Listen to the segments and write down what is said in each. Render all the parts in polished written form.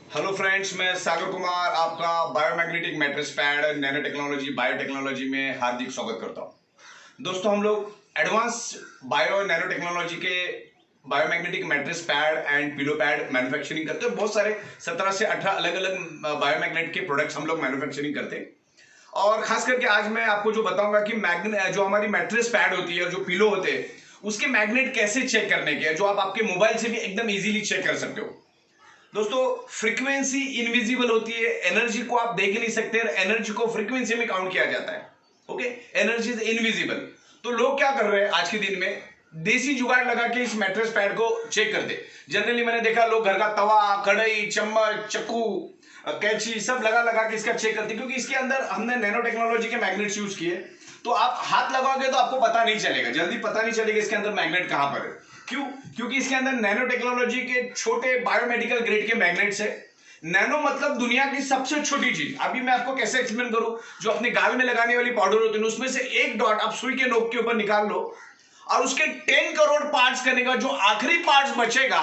Hello friends, मैं सागर कुमार आपका biomagnetic mattress pad nano technology biotechnology में हार्दिक स्वागत करता हूं। दोस्तों, हम लोग एडवांस बायो नैनो टेक्नोलॉजी के biomagnetic mattress pad and pillow pad manufacturing करते हैं। बहुत सारे 17 से 18 अलग अलग बायोमैग्नेट के प्रोडक्ट्स हम लोग मैन्युफैक्चरिंग करते हैं। और खास करके आज मैं आपको जो बताऊंगा कि मैग्नेट जो हमारी मैट्रेस पैड होती है और जो पिलो होते हैं उसके मैग्नेट कैसे चेक करने के, जो आप आपके मोबाइल से भी एकदम इजीली चेक कर सकते हो। दोस्तों, फ्रीक्वेंसी इनविजिबल होती है, एनर्जी को आप देख नहीं सकते, एनर्जी को फ्रीक्वेंसी में काउंट किया जाता है। Okay, energy is invisible. तो लोग क्या कर रहे हैं आज के दिन में, देसी जुगाड़ लगा के इस मैट्रेस पैड को चेक करते। जनरली मैंने देखा लोग घर का तवा, कढ़ाई, चम्मच, चक्कू, कैंची सब लगा लगा के इसका चेक करते, क्योंकि इसके अंदर हमने नैनो टेक्नोलॉजी के मैग्नेट्स यूज किए। तो आप हाथ लगाओगे तो आपको पता नहीं चलेगा, जल्दी पता नहीं चलेगा इसके अंदर मैग्नेट कहां पर है। क्यों? क्योंकि इसके अंदर नैनो टेक्नोलॉजी के छोटे बायोमेडिकल ग्रेड के मैग्नेट्स है। नैनो मतलब दुनिया की सबसे छोटी चीज। अभी मैं आपको कैसे एक्सप्लेन करूं, जो अपने गाल में लगाने वाली पाउडर होती है उसमें से एक डॉट आप सुई के नोक के ऊपर निकाल लो और उसके 10 करोड़ पार्ट्स करने का जो आखिरी पार्ट्स बचेगा,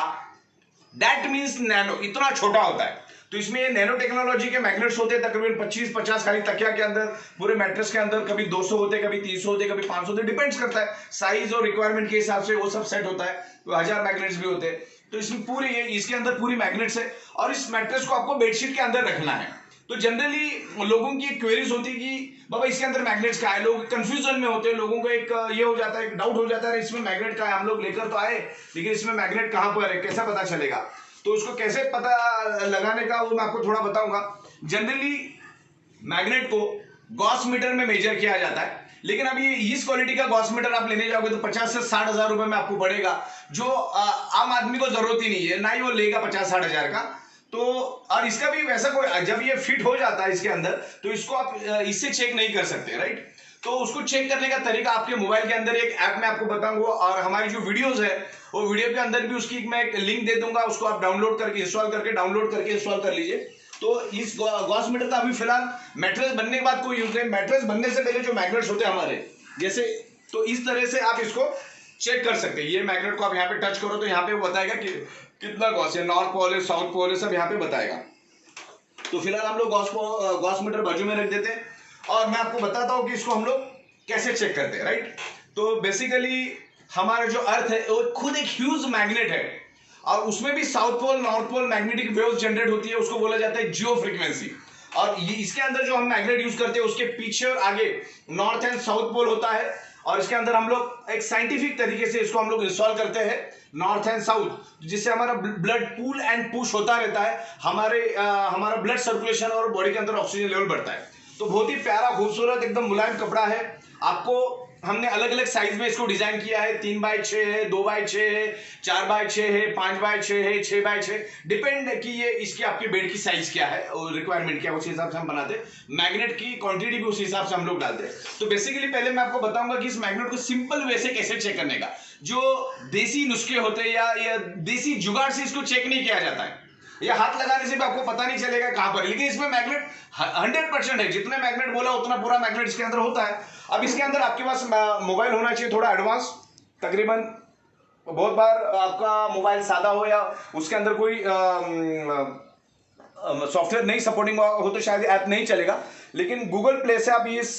दैट मीन्स नैनो। इतना छोटा होता है। तो इसमें ये नैनो टेक्नोलॉजी के मैग्नेट्स होते हैं तकरीबन 25-50 खाली तकिया के अंदर, पूरे मैट्रेस के अंदर। कभी 200 होते, कभी 300 होते, कभी 500 होते, डिपेंड्स करता है साइज और रिक्वायरमेंट के हिसाब से वो सब सेट होता है। तो 1000 मैग्नेट्स भी होते हैं। तो इसमें पूरे ये इसके अंदर पूरी मैग्नेट्स है और इस मैट्रेस को आपको बेडशीट के अंदर रखना है। तो जनरली लोगों की एक क्वेरीज होती है कि बाबा इसके अंदर मैग्नेट्स का है। लोग कंफ्यूजन में होते हैं, लोगों को एक ये हो जाता है, एक डाउट हो जाता है इसमें मैग्नेट का है। हम लोग लेकर तो आए, लेकिन इसमें मैग्नेट कहां पर है, कैसा पता चलेगा? तो उसको कैसे पता लगाने का वो मैं आपको थोड़ा बताऊंगा। जनरली मैग्नेट को गॉस मीटर में मेजर किया जाता है, लेकिन अभी इस क्वालिटी का गॉस मीटर आप लेने जाओगे तो 50 से 60 हजार रुपए में आपको पड़ेगा, जो आम आदमी को जरूरत ही नहीं है, ना ही वो लेगा 50-60 हजार का। तो और इसका भी वैसा कोई, जब ये फिट हो जाता है इसके अंदर तो इसको आप इससे चेक नहीं कर सकते, राइट? तो उसको चेक करने का तरीका आपके मोबाइल के अंदर एक ऐप में आपको बताऊंगा, और हमारी जो वीडियोस है वो वीडियो के अंदर भी उसकी मैं एक लिंक दे दूंगा, उसको आप डाउनलोड करके इंस्टॉल कर लीजिए। तो इस गॉस मीटर का अभी फिलहाल मैट्रेस बनने के बाद कोई यूज नहीं। मैट्रेस बनने से पहले जो मैग्नेट्स होते हैं हमारे जैसे, तो इस तरह से आप इसको चेक कर सकते हैं। ये मैग्नेट को आप यहाँ पे टच करो तो यहाँ पे वो बताएगा कि कितना गॉस है, नॉर्थ पोल है, साउथ पोल है, सब यहाँ पे बताएगा। तो फिलहाल हम लोग गॉस मीटर बाजू में रख देते हैं और मैं आपको बताता हूँ कि इसको हम लोग कैसे चेक करते हैं, राइट? तो बेसिकली हमारा जो अर्थ है वो खुद एक ह्यूज मैग्नेट है और उसमें भी south pole north pole magnetic waves generate होती है, उसको बोला जाता है जियो फ्रीक्वेंसी। और ये इसके अंदर जो हम मैग्नेट यूज करते हैं उसके पीछे और आगे नॉर्थ एंड साउथ पोल होता है, और इसके अंदर हम लोग एक साइंटिफिक तरीके से इसको हम लोग इंस्टॉल करते हैं नॉर्थ एंड साउथ, जिससे हमारा ब्लड पूल एंड पुश होता रहता है, हमारा ब्लड सर्कुलेशन और बॉडी के अंदर ऑक्सीजन लेवल बढ़ता है। तो बहुत ही प्यारा, खूबसूरत, एकदम मुलायम कपड़ा है। आपको हमने अलग अलग साइज में इसको डिजाइन किया है। 3x6 है, 2x6 है, 4x6 है, 5x6 है, 6x6, डिपेंड कि ये इसकी आपके बेड की साइज क्या है और रिक्वायरमेंट क्या है, उस हिसाब से हम बनाते हैं। मैग्नेट की क्वांटिटी भी उस हिसाब से हम लोग डालते हैं। तो बेसिकली पहले मैं आपको बताऊंगा कि इस मैग्नेट को सिंपल वे से कैसे चेक करने का। जो देसी नुस्खे होते हैं या देसी जुगाड़ से इसको चेक नहीं किया जाता है, या हाथ लगाने से भी आपको पता नहीं चलेगा कहां पर, लेकिन इसमें मैग्नेट 100% है। जितने मैग्नेट बोला उतना पूरा मैग्नेट इसके अंदर होता है। अब इसके अंदर आपके पास मोबाइल होना चाहिए थोड़ा एडवांस। तकरीबन बहुत बार आपका मोबाइल सादा हो या उसके अंदर कोई सॉफ्टवेयर नहीं सपोर्टिंग हो तो शायद ऐप नहीं चलेगा, लेकिन गूगल प्ले से आप इस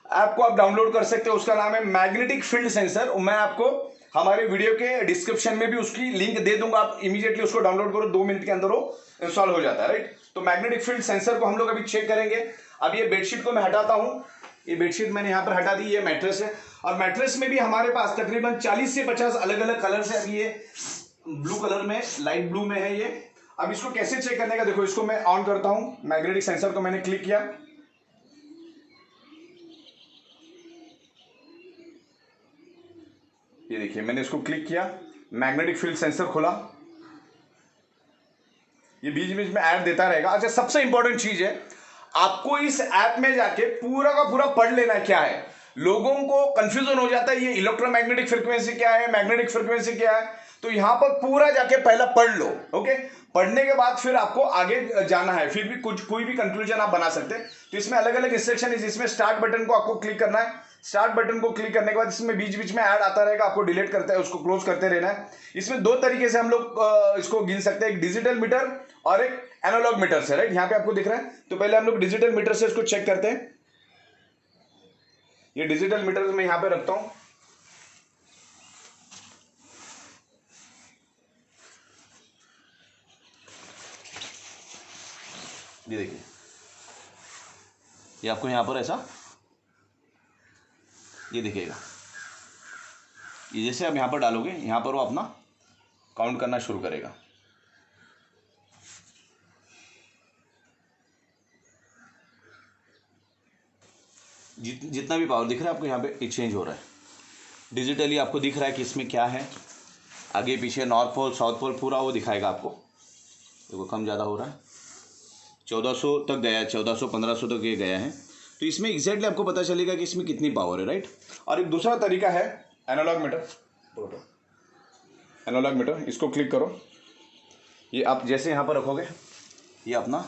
ऐप को आप डाउनलोड कर सकते हो। उसका नाम है मैग्नेटिक फील्ड सेंसर। मैं आपको हमारे वीडियो के डिस्क्रिप्शन में भी उसकी लिंक दे दूंगा, आप इमीडिएटली उसको डाउनलोड करो, 2 मिनट के अंदर वो इंस्टॉल हो जाता है, राइट? तो मैग्नेटिक फील्ड सेंसर को हम लोग अभी चेक करेंगे। अब ये बेडशीट को मैं हटाता हूं। ये बेडशीट मैंने यहाँ पर हटा दी, ये मैट्रेस है, और मैट्रेस में भी हमारे पास तकरीबन 40 से 50 अलग अलग कलर है। अभी ये ब्लू कलर में, लाइट ब्लू में है ये। अब इसको कैसे चेक करने का, देखो, इसको मैं ऑन करता हूँ। मैग्नेटिक सेंसर को मैंने क्लिक किया, ये देखिए मैंने इसको क्लिक किया, मैग्नेटिक फील्ड सेंसर खुला। ये बीच बीच में ऐड देता रहेगा। अच्छा, सबसे इंपॉर्टेंट चीज है, आपको इस ऐप में जाके पूरा का पूरा पढ़ लेना क्या है। लोगों को कंफ्यूजन हो जाता है, ये इलेक्ट्रोमैग्नेटिक फ्रीक्वेंसी क्या है, मैग्नेटिक फ्रीक्वेंसी क्या है। तो यहां पर पूरा जाके पहला पढ़ लो, ओके? पढ़ने के बाद फिर आपको आगे जाना है, फिर भी कोई भी कंक्लूजन आप बना सकते हैं। तो इसमें अलग अलग इंस्ट्रक्शन है। इसमें स्टार्ट बटन को आपको क्लिक करना है। स्टार्ट बटन को क्लिक करने के बाद इसमें बीच बीच में ऐड आता रहेगा, आपको डिलीट करते हैं, उसको क्लोज करते रहना है। इसमें दो तरीके से हम लोग इसको गिन सकते हैं, एक डिजिटल मीटर और एक एनालॉग मीटर से, राइट। यहाँ पे आपको दिख रहा है। तो पहले हम लोग डिजिटल मीटर से इसको चेक करते हैं। ये डिजिटल मीटर मैं यहाँ पे रखता हूं। ये देखिए, ये आपको यहाँ पर ऐसा ये दिखेगा। ये जैसे आप यहाँ पर डालोगे, यहाँ पर वो अपना काउंट करना शुरू करेगा। जितना भी पावर दिख रहा है आपको यहाँ पे एक्सचेंज हो रहा है। डिजिटली आपको दिख रहा है कि इसमें क्या है, आगे पीछे नॉर्थ पोल साउथ पोल पूरा वो दिखाएगा आपको। देखो कम ज़्यादा हो रहा है, 1400 तक गया है, 1400 1500 तक ये गया है। तो इसमें एग्जैक्टली आपको पता चलेगा कि इसमें कितनी पावर है, राइट। और एक दूसरा तरीका है एनालॉग मीटर। एनालॉग मीटर, इसको क्लिक करो। ये आप जैसे यहाँ पर रखोगे, ये अपना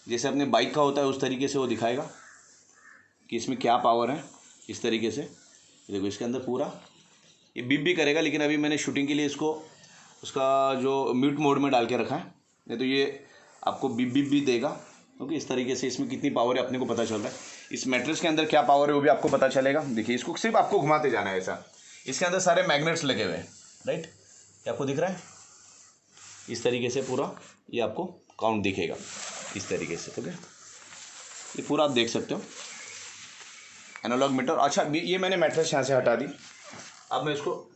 जैसे अपने बाइक का होता है उस तरीके से वो दिखाएगा कि इसमें क्या पावर है। इस तरीके से देखो, इसके अंदर पूरा ये बीप भी करेगा, लेकिन अभी मैंने शूटिंग के लिए इसको उसका जो म्यूट मोड में डाल के रखा है, नहीं तो ये आपको बीप बीप भी देगा। ओके, इस तरीके से इसमें कितनी पावर है अपने को पता चल रहा है। इस मैट्रेस के अंदर क्या पावर है वो भी आपको पता चलेगा। देखिए, इसको सिर्फ आपको घुमाते जाना है ऐसा। इसके अंदर सारे मैग्नेट्स लगे हुए हैं, राइट। ये आपको दिख रहा है। इस तरीके से पूरा ये आपको काउंट दिखेगा इस तरीके से। ओके, ये पूरा आप देख सकते हो एनालॉग मीटर। अच्छा, ये मैंने मैट्रेस यहाँ से हटा दी। अब मैं इसको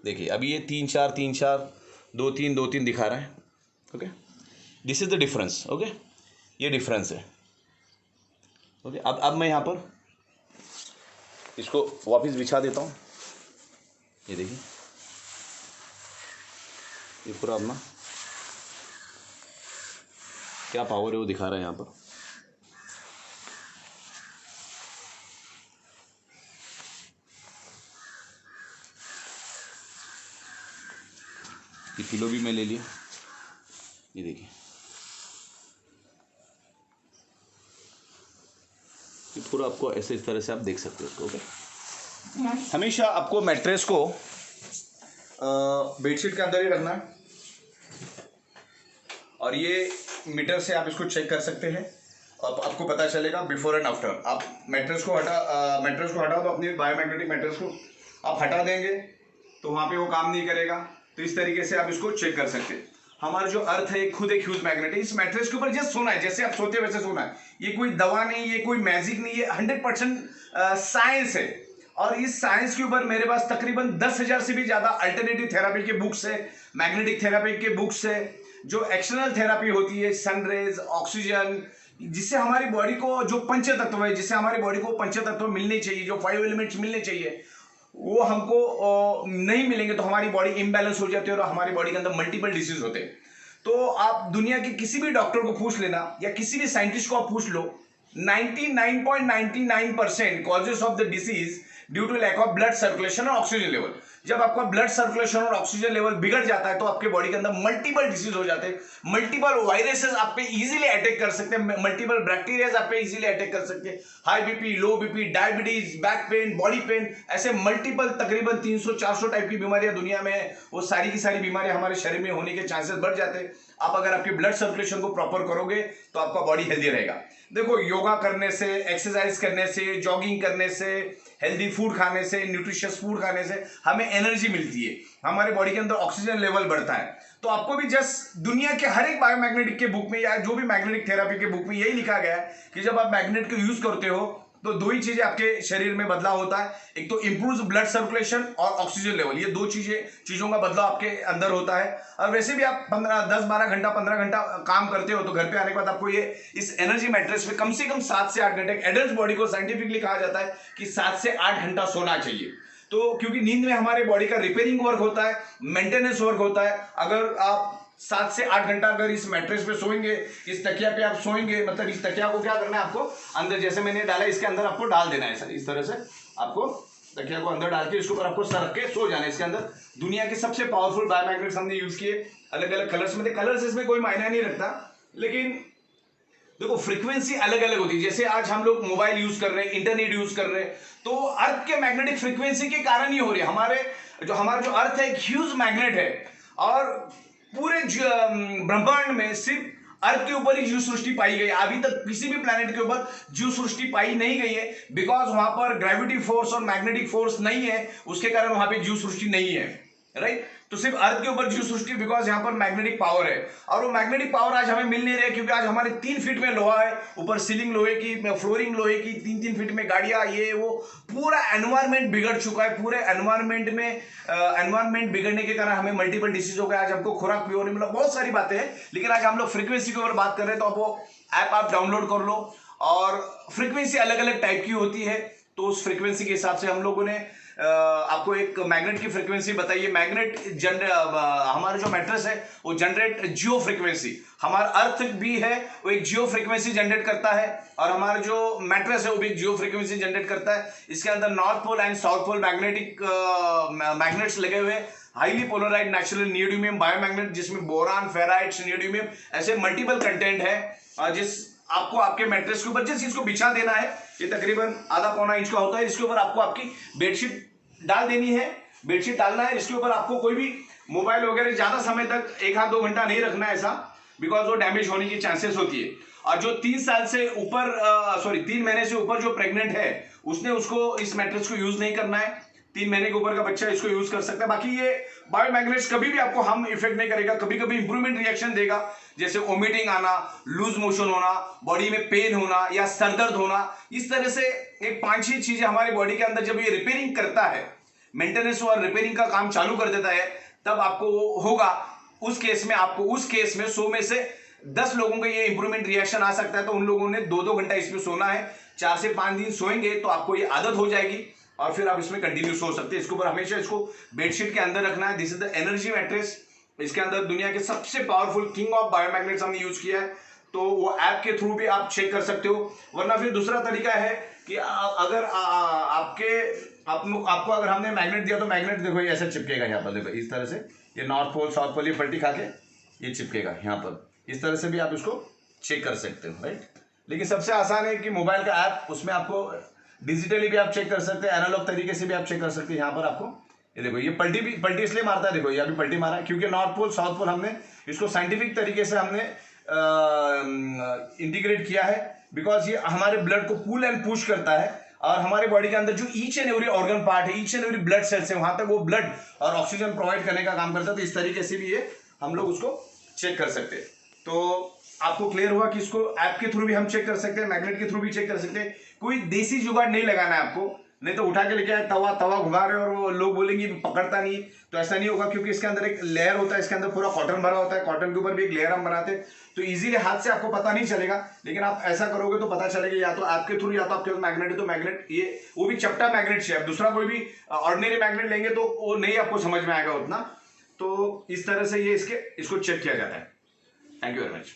देखिए, अभी ये 3 4 3 4 2 3 2 3 दिखा रहा है। Okay, this is the difference. Okay, ये डिफरेंस है। ओके, अब मैं यहाँ पर इसको वापस बिछा देता हूँ। ये देखिए, ये पूरा अपना क्या पावर है वो दिखा रहा है यहाँ पर। ये पिलो भी मैं ले लिया। ये देखिए, ये पूरा आपको ऐसे इस तरह से आप देख सकते हो इसको। ओके, हमेशा आपको मैट्रेस को बेडशीट के अंदर ही रखना है। और ये मीटर से आप इसको चेक कर सकते हैं। अब आपको पता चलेगा बिफोर एंड आफ्टर। आप मैट्रेस को हटाओ तो अपनी बायोमैग्नेटिक मैट्रेस को आप हटा देंगे तो वहाँ पे वो काम नहीं करेगा। तो इस तरीके से आप इसको चेक कर सकते हैं। हमारा जो अर्थ है खुद एक ह्यूज मैग्नेट है। इस मैट्रेस के ऊपर जस्ट सोना है, जैसे आप सोते वैसे सोना है। ये कोई दवा नहीं, ये कोई मैजिक नहीं, ये 100% साइंस है। और इस साइंस के ऊपर मेरे पास तकरीबन 10,000 से भी ज्यादा अल्टरनेटिव थेरापी के बुक्स है, मैग्नेटिक थेरापी के बुक्स है। जो एक्सटर्नल थेरापी होती है, सनरेज, ऑक्सीजन, जिससे हमारी बॉडी को जो पंच तत्व है, जिससे हमारी बॉडी को पंच तत्व मिलने चाहिए, जो 5 एलिमेंट्स मिलने चाहिए, वो हमको नहीं मिलेंगे तो हमारी बॉडी इम्बैलेंस हो जाती है और हमारी बॉडी के अंदर मल्टीपल डिसीज होते हैं। तो आप दुनिया के किसी भी डॉक्टर को पूछ लेना या किसी भी साइंटिस्ट को आप पूछ लो, 99.99% causes of the disease due to lack of blood circulation और ऑक्सीजन लेवल। जब आपका ब्लड सर्कुलेशन और ऑक्सीजन लेवल बिगड़ जाता है तो आपके बॉडी के अंदर मल्टीपल डिसीज हो जाते हैं। मल्टीपल वायरसेस आप पे इजीली अटैक कर सकते हैं, मल्टीपल बैक्टीरिया आप पे इजीली अटैक कर सकते हैं। हाई बीपी, लो BP, diabetes, back pain, body pain, ऐसे मल्टीपल तकरीबन 300-400 टाइप की बीमारियां दुनिया में है। वो सारी की सारी बीमारियां हमारे शरीर में होने के चांसेस बढ़ जाते हैं। आप अगर आपकी ब्लड सर्कुलेशन को प्रॉपर करोगे तो आपका बॉडी हेल्दी रहेगा। देखो, योगा करने से, एक्सरसाइज करने से, जॉगिंग करने से, हेल्दी फूड खाने से, न्यूट्रिशियस फूड खाने से हमें एनर्जी मिलती है, हमारे बॉडी के अंदर ऑक्सीजन लेवल बढ़ता है। तो आपको भी जस्ट दुनिया के हर एक बायोमैग्नेटिक के बुक में या जो भी मैग्नेटिक थेरापी के बुक में यही लिखा गया है कि जब आप मैग्नेट को यूज करते हो तो दो ही चीजें आपके शरीर में बदलाव होता है। एक तो इंप्रूव ब्लड सर्कुलेशन और ऑक्सीजन लेवल, ये दो चीजों का बदलाव आपके अंदर होता है। और वैसे भी आप 10-12 घंटा 15 घंटा काम करते हो तो घर पे आने के बाद आपको ये इस एनर्जी मैट्रेस पे कम से कम 7 से 8 घंटे, एडल्ट बॉडी को साइंटिफिकली कहा जाता है कि 7 से 8 घंटा सोना चाहिए। तो क्योंकि नींद में हमारे बॉडी का रिपेयरिंग वर्क होता है, मेंटेनेंस वर्क होता है। अगर आप 7 से 8 घंटा अगर इस मैट्रेस पे सोएंगे, इस तकिया पे आप सोएंगे, मतलब इस तकिया को क्या करना है आपको अंदर, जैसे मैंने डाला इसके अंदर आपको डाल देना है सर। इस तरह से आपको तकिया को अंदर डाल के इसके ऊपर आपको सर रख के सो जाना है। इसके अंदर दुनिया के सबसे पावरफुल बायोमैग्नेट्स हमने यूज किए, अलग अलग कलर्स में थे। कलर्स इसमें कोई मायना नहीं रखता, लेकिन देखो फ्रीक्वेंसी अलग अलग होती है। जैसे आज हम लोग मोबाइल यूज कर रहे हैं, इंटरनेट यूज कर रहे हैं, तो अर्थ के मैग्नेटिक फ्रीक्वेंसी के कारण ही हो रही है। हमारा जो अर्थ है एक ह्यूज मैग्नेट है, और पूरे ब्रह्मांड में सिर्फ अर्थ के ऊपर ही जीव सृष्टि पाई गई है। अभी तक किसी भी प्लैनेट के ऊपर जीव सृष्टि पाई नहीं गई है, बिकॉज वहां पर ग्रेविटी फोर्स और मैग्नेटिक फोर्स नहीं है, उसके कारण वहां पे जीव सृष्टि नहीं है, राइट। तो सिर्फ अर्थ के ऊपर जीव सृष्टि, बिकॉज यहाँ पर मैग्नेटिक पावर है, और वो मैग्नेटिक पावर आज हमें मिल नहीं रही है, क्योंकि आज हमारे 3 फीट में लोहा है, ऊपर सीलिंग लोहे की, फ्लोरिंग लोहे की, 3-3 फीट में गाड़ियां, ये वो, पूरा एनवायरमेंट बिगड़ चुका है। पूरे एनवायरमेंट में एनवायरमेंट बिगड़ने के कारण हमें मल्टीपल डिसीज हो गया, आज हमको खुराक प्योर नहीं मिला, बहुत सारी बातें हैं। लेकिन आज हम लोग फ्रीक्वेंसी के ऊपर बात कर रहे हैं, तो आप वो ऐप आप डाउनलोड कर लो, और फ्रीक्वेंसी अलग अलग टाइप की होती है, तो उस फ्रीक्वेंसी के हिसाब से हम लोगों ने आपको एक मैग्नेट की फ्रीक्वेंसी बताइए। मैग्नेट हमारा जो मैट्रेस है वो जनरेट जियो फ्रीक्वेंसी, हमारा अर्थ भी है वो एक जियो फ्रीक्वेंसी जनरेट करता है, और हमारा जो मैट्रेस है वो भी एक जियो फ्रीक्वेंसी जनरेट करता है। इसके अंदर north pole and south pole magnets लगे हुए, highly polarised natural neodymium biomagnet, जिसमें बोरान, फेराइट्स, नियोडिमियम ऐसे मल्टीपल कंटेंट है। जिस आपको आपके मैट्रेस के ऊपर जिस चीज को बिछा देना है, ये तकरीबन आधा पौना इंच का होता है, इसके ऊपर आपको आपकी बेडशीट डाल देनी है, बेडशीट डालना है। इसके ऊपर आपको कोई भी मोबाइल वगैरह ज्यादा समय तक 1-2 घंटा नहीं रखना है ऐसा, बिकॉज वो डैमेज होने की चांसेस होती है। और जो 3 साल से ऊपर 3 महीने से ऊपर जो प्रेग्नेंट है, उसने उसको इस मैट्रेस को यूज नहीं करना है। 3 महीने के ऊपर का बच्चा इसको यूज कर सकता है। बाकी ये बायोमैग्नेट्स कभी भी आपको हार्म इफेक्ट नहीं करेगा, कभी कभी इंप्रूवमेंट रिएक्शन देगा, जैसे वोमिटिंग आना, लूज मोशन होना, बॉडी में पेन होना या सर दर्द होना। इस तरह से एक 5-6 चीजें हमारे बॉडी के अंदर जब ये रिपेयरिंग करता है, मेंटेनेंस और रिपेयरिंग का काम चालू कर देता है, तब आपको वो होगा। उस केस में 100 में से 10 लोगों का ये इंप्रूवमेंट रिएक्शन आ सकता है। तो उन लोगों ने 2-2 घंटा इसमें सोना है, 4 से 5 दिन सोएंगे तो आपको ये आदत हो जाएगी, और फिर आप इसमें कंटिन्यू सो सकते हैं। इसके ऊपर हमेशा इसको बेडशीट के अंदर रखना है। This is the energy mattress. इसके अंदर दुनिया के सबसे पावरफुल किंग ऑफ बायोमैग्नेट्स हमने यूज किया है, तो वो ऐप के थ्रू भी आप चेक कर सकते हो। वरना फिर दूसरा तरीका है कि अगर आपको अगर हमने मैग्नेट दिया, तो मैग्नेट देखो ये ऐसा चिपकेगा यहाँ पर, देखो इस तरह से, ये नॉर्थ पोल साउथ पोल ये पलटी खा के ये चिपकेगा यहाँ पर। इस तरह से भी आप इसको चेक कर सकते हो, राइट। लेकिन सबसे आसान है कि मोबाइल का ऐप, उसमें आपको डिजिटली भी आप चेक कर सकते हैं, एनालॉग तरीके से भी आप चेक कर सकते हैं। यहाँ पर आपको ये देखो, ये पलटी इसलिए मारता है, देखो ये अभी पलटी मारा है, क्योंकि नॉर्थ पोल साउथ पोल हमने इसको साइंटिफिक तरीके से हमने इंटीग्रेट किया है, बिकॉज ये हमारे ब्लड को पुल एंड पुश करता है, और हमारे बॉडी के अंदर जो each and every organ part है, each and every blood cells है, वहां तक वो ब्लड और ऑक्सीजन प्रोवाइड करने का काम करता है। तो इस तरीके से भी ये हम लोग उसको चेक कर सकते हैं। तो आपको क्लियर हुआ कि इसको ऐप के थ्रू भी हम चेक कर सकते हैं, मैग्नेट के थ्रू भी चेक कर सकते हैं। कोई देसी जुगाड़ नहीं लगाना है आपको, नहीं तो उठा के लेके आए तवा घुमा रहे और वो लोग बोलेंगे पकड़ता नहीं, तो ऐसा नहीं होगा, क्योंकि इसके अंदर एक लेयर होता है, इसके अंदर पूरा कॉटन भरा होता है, कॉटन के ऊपर भी एक लेयर हम बनाते हैं, तो इजीली हाथ से आपको पता नहीं चलेगा। लेकिन आप ऐसा करोगे तो पता चलेगा, या तो ऐप के थ्रू, या तो आपके मैग्नेट है तो मैग्नेट, ये वो भी चपटा मैग्नेट चाहिए। दूसरा कोई भी ऑर्डिनरी मैग्नेट लेंगे तो वो नहीं आपको समझ में आएगा उतना। तो इस तरह से ये इसको चेक किया जाता है। Thank you very much.